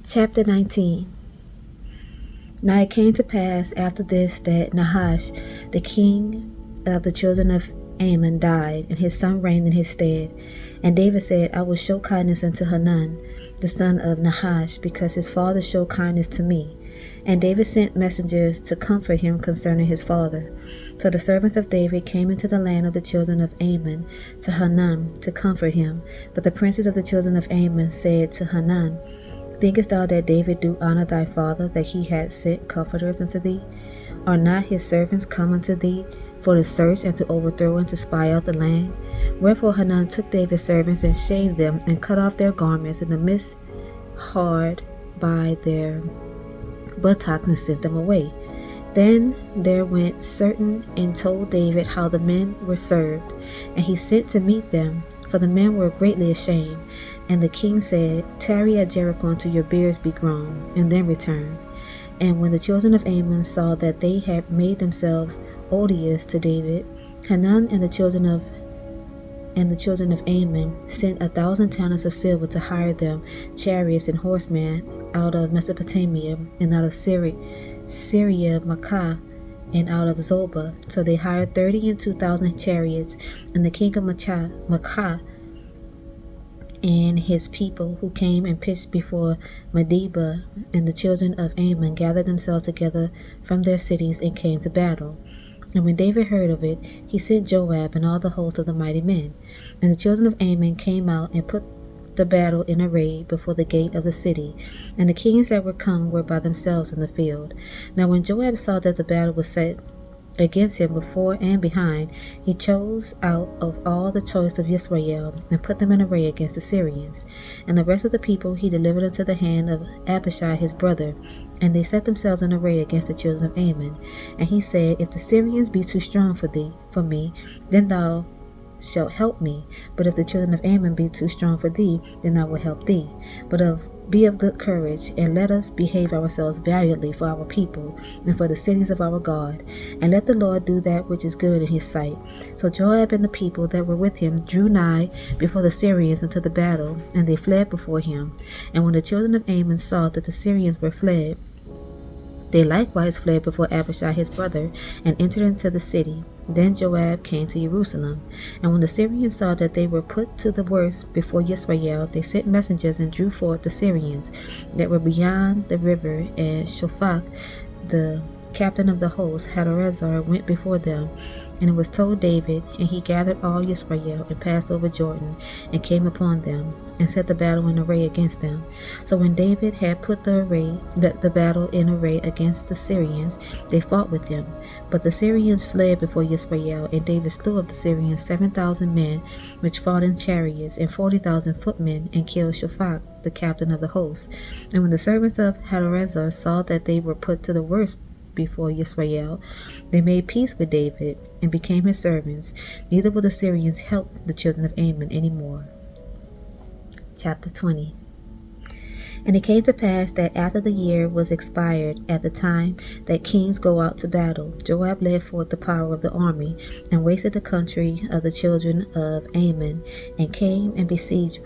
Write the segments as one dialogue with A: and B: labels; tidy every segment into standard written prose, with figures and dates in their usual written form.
A: Chapter 19. Now it came to pass after this that Nahash, the king of the children of Ammon, died, and his son reigned in his stead. And David said, I will show kindness unto Hanun, the son of Nahash, because his father showed kindness to me. And David sent messengers to comfort him concerning his father. So the servants of David came into the land of the children of Ammon to Hanun to comfort him. But the princes of the children of Ammon said to Hanun, Thinkest thou that David do honor thy father, that he had sent comforters unto thee? Are not his servants come unto thee for to search and to overthrow and to spy out the land? Wherefore Hanun took David's servants and shaved them and cut off their garments in the midst hard by their buttocks and sent them away. Then there went certain and told David how the men were served, and he sent to meet them, for the men were greatly ashamed. And the king said, Tarry at Jericho until your beards be grown, and then return. And when the children of Ammon saw that they had made themselves odious to David, Hanun and the children of Ammon sent 1,000 talents of silver to hire them chariots and horsemen out of Mesopotamia and out of Syria, Makkah, and out of Zobah. So they hired 32,000 chariots, and the king of Makkah and his people, who came and pitched before Medeba, and the children of Ammon gathered themselves together from their cities and came to battle. And when David heard of it, he sent Joab and all the host of the mighty men. And the children of Ammon came out and put the battle in array before the gate of the city, and the kings that were come were by themselves in the field. Now when Joab saw that the battle was set against him before and behind, he chose out of all the choice of Israel, and put them in array against the Syrians. And the rest of the people he delivered into the hand of Abishai his brother, and they set themselves in array against the children of Ammon. And he said, If the Syrians be too strong for me, then thou shalt help me. But if the children of Ammon be too strong for thee, then I will help thee. Be of good courage, and let us behave ourselves valiantly for our people, and for the cities of our God, and let the Lord do that which is good in his sight. So Joab and the people that were with him drew nigh before the Syrians unto the battle, and they fled before him. And when the children of Ammon saw that the Syrians were fled, they likewise fled before Abishai his brother, and entered into the city. Then Joab came to Jerusalem. And when the Syrians saw that they were put to the worse before Israel, they sent messengers and drew forth the Syrians that were beyond the river, and Shophach, the captain of the host, Hadarezer, went before them. And it was told David, and he gathered all Israel, and passed over Jordan, and came upon them, and set the battle in array against them. So when David had put the battle in array against the Syrians, they fought with them. But the Syrians fled before Israel, and David slew of the Syrians 7,000 men, which fought in chariots, and 40,000 footmen, and killed Shophach, the captain of the host. And when the servants of Hadarezer saw that they were put to the worst before Israel, they made peace with David, and became his servants. Neither will the Syrians help the children of Ammon any more. Chapter 20. And it came to pass that after the year was expired, at the time that kings go out to battle, Joab led forth the power of the army, and wasted the country of the children of Ammon, and came and besieged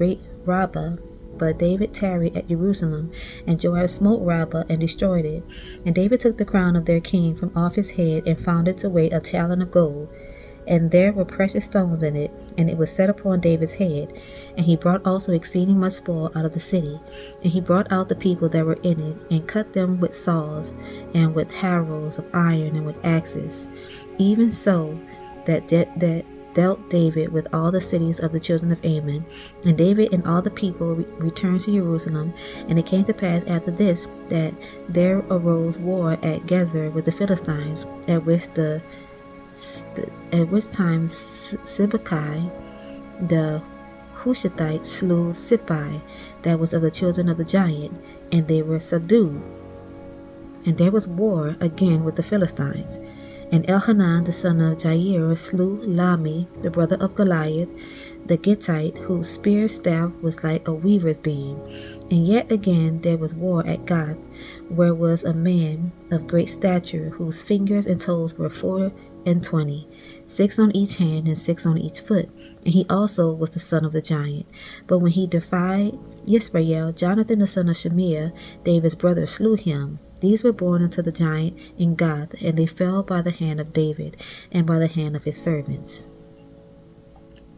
A: Rabbah. But David tarried at Jerusalem, and Joab smote Rabbah and destroyed it. And David took the crown of their king from off his head, and found it to weigh 1 talent of gold. And there were precious stones in it, and it was set upon David's head. And he brought also exceeding much spoil out of the city. And he brought out the people that were in it, and cut them with saws, and with harrows of iron, and with axes. Even so that dealt David with all the cities of the children of Ammon. And David and all the people returned to Jerusalem. And it came to pass after this, that there arose war at Gezer with the Philistines, at which time Sibbecai the Hushathite slew Sippai, that was of the children of the giant, and they were subdued. And there was war again with the Philistines. And Elhanan the son of Jair slew Lami, the brother of Goliath, the Gittite, whose spear staff was like a weaver's beam. And yet again there was war at Gath, where was a man of great stature, whose fingers and toes were 4 620, 6 on each hand and 6 on each foot. And he also was the son of the giant. But when he defied Yisrael, Jonathan the son of Shimea, David's brother, slew him. These were born unto the giant in Gath, and they fell by the hand of David and by the hand of his servants.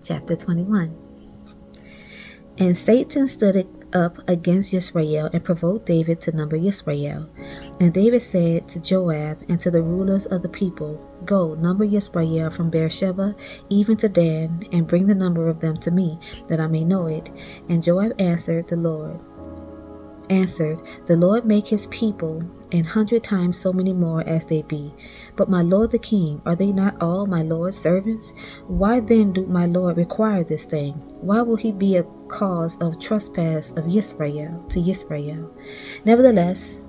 A: Chapter 21. And Satan stood up against Yisrael and provoked David to number Yisrael. And David said to Joab and to the rulers of the people, Go, number Yisrael from Beersheba even to Dan, and bring the number of them to me, that I may know it. And Joab answered, The Lord make his people 100 times so many more as they be. But my lord the king, are they not all my lord's servants? Why then do my lord require this thing? Why will he be a cause of trespass of Yisrael to Yisrael? Nevertheless,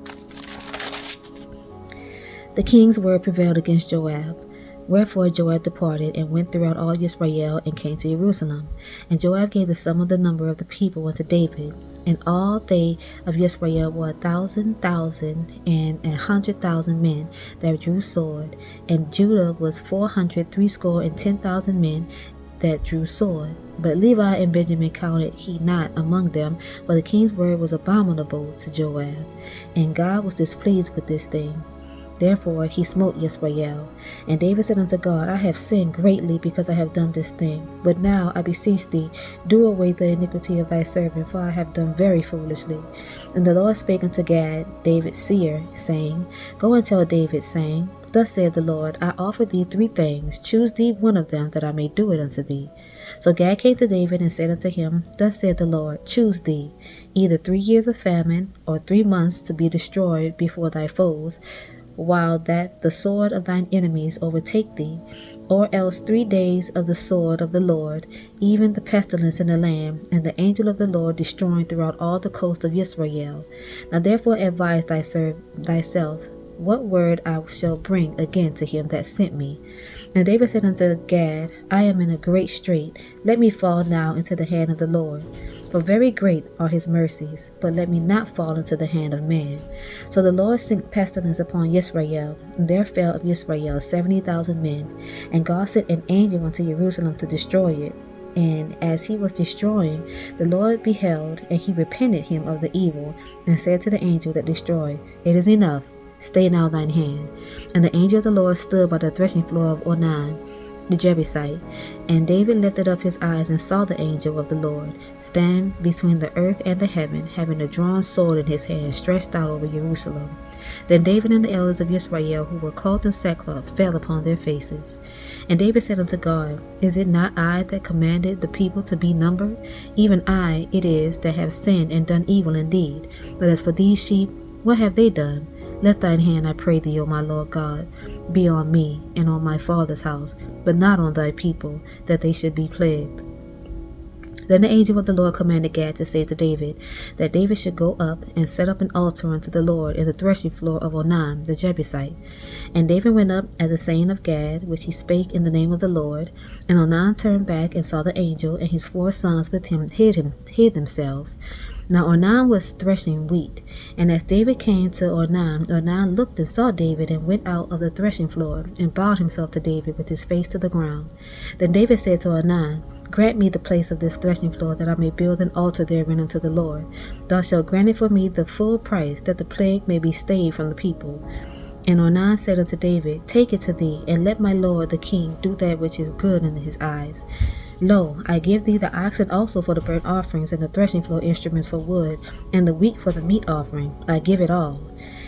A: the king's word prevailed against Joab. Wherefore Joab departed and went throughout all Yisrael and came to Jerusalem. And Joab gave the sum of the number of the people unto David. And all they of Yisrael were 1,000 and 100,000 men that drew sword. And Judah was 410,000 men that drew sword. But Levi and Benjamin counted he not among them, for the king's word was abominable to Joab. And God was displeased with this thing. Therefore he smote Yisrael. And David said unto God, I have sinned greatly because I have done this thing. But now I beseech thee, do away the iniquity of thy servant, for I have done very foolishly. And the Lord spake unto Gad, David's seer, saying, Go and tell David, saying, Thus saith the Lord, I offer thee 3 things. Choose thee one of them, that I may do it unto thee. So Gad came to David and said unto him, Thus saith the Lord, Choose thee, either 3 years of famine, or 3 months to be destroyed before thy foes, while that the sword of thine enemies overtake thee, or else 3 days of the sword of the Lord, even the pestilence in the land, and the angel of the Lord destroying throughout all the coast of Israel. Now therefore advise thyself what word I shall bring again to him that sent me. And David said unto Gad, I am in a great strait. Let me fall now into the hand of the Lord. For very great are his mercies, but let me not fall into the hand of man. So the Lord sent pestilence upon Israel, and there fell of Israel 70,000 men. And God sent an angel unto Jerusalem to destroy it. And as he was destroying, the Lord beheld, and he repented him of the evil, and said to the angel that destroyed, It is enough, stay now thine hand. And the angel of the Lord stood by the threshing floor of Ornan, the Jebusite. And David lifted up his eyes and saw the angel of the Lord stand between the earth and the heaven, having a drawn sword in his hand, stretched out over Jerusalem. Then David and the elders of Israel, who were clothed in sackcloth, fell upon their faces. And David said unto God, Is it not I that commanded the people to be numbered? Even I it is that have sinned and done evil indeed. But as for these sheep, what have they done? Let thine hand, I pray thee, O my Lord God, be on me and on my father's house, but not on thy people, that they should be plagued. Then the angel of the Lord commanded Gad to say to David, that David should go up and set up an altar unto the Lord in the threshing floor of Ornan the Jebusite. And David went up at the saying of Gad, which he spake in the name of the Lord. And Ornan turned back and saw the angel, and his 4 sons with him hid themselves. Now Ornan was threshing wheat, and as David came to Ornan, Ornan looked and saw David, and went out of the threshing floor, and bowed himself to David with his face to the ground. Then David said to Ornan, Grant me the place of this threshing floor, that I may build an altar therein unto the Lord. Thou shalt grant it for me the full price, that the plague may be stayed from the people. And Ornan said unto David, Take it to thee, and let my lord the king do that which is good in his eyes. Lo, I give thee the oxen also for the burnt offerings, and the threshing floor instruments for wood, and the wheat for the meat offering. I give it all.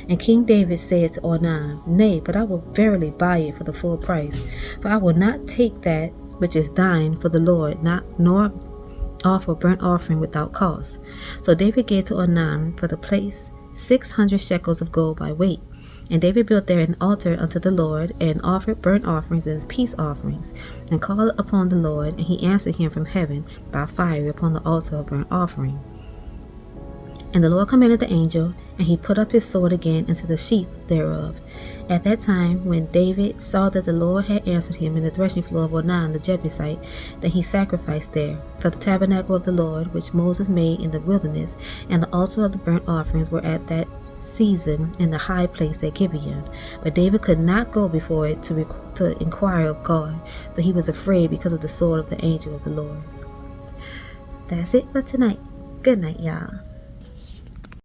A: And King David said to Ornan, Nay, but I will verily buy it for the full price. For I will not take that which is thine for the Lord, nor offer burnt offering without cost. So David gave to Ornan for the place 600 shekels of gold by weight. And David built there an altar unto the Lord, and offered burnt offerings and peace offerings, and called upon the Lord, and he answered him from heaven by fire upon the altar of burnt offering. And the Lord commanded the angel, and he put up his sword again into the sheath thereof. At that time, when David saw that the Lord had answered him in the threshing floor of Ornan the Jebusite, then he sacrificed there. For the tabernacle of the Lord, which Moses made in the wilderness, and the altar of the burnt offerings were at that season in the high place at Gibeon. But David could not go before it to inquire of God, for he was afraid because of the sword of the angel of the Lord. That's it for tonight. Good night, y'all.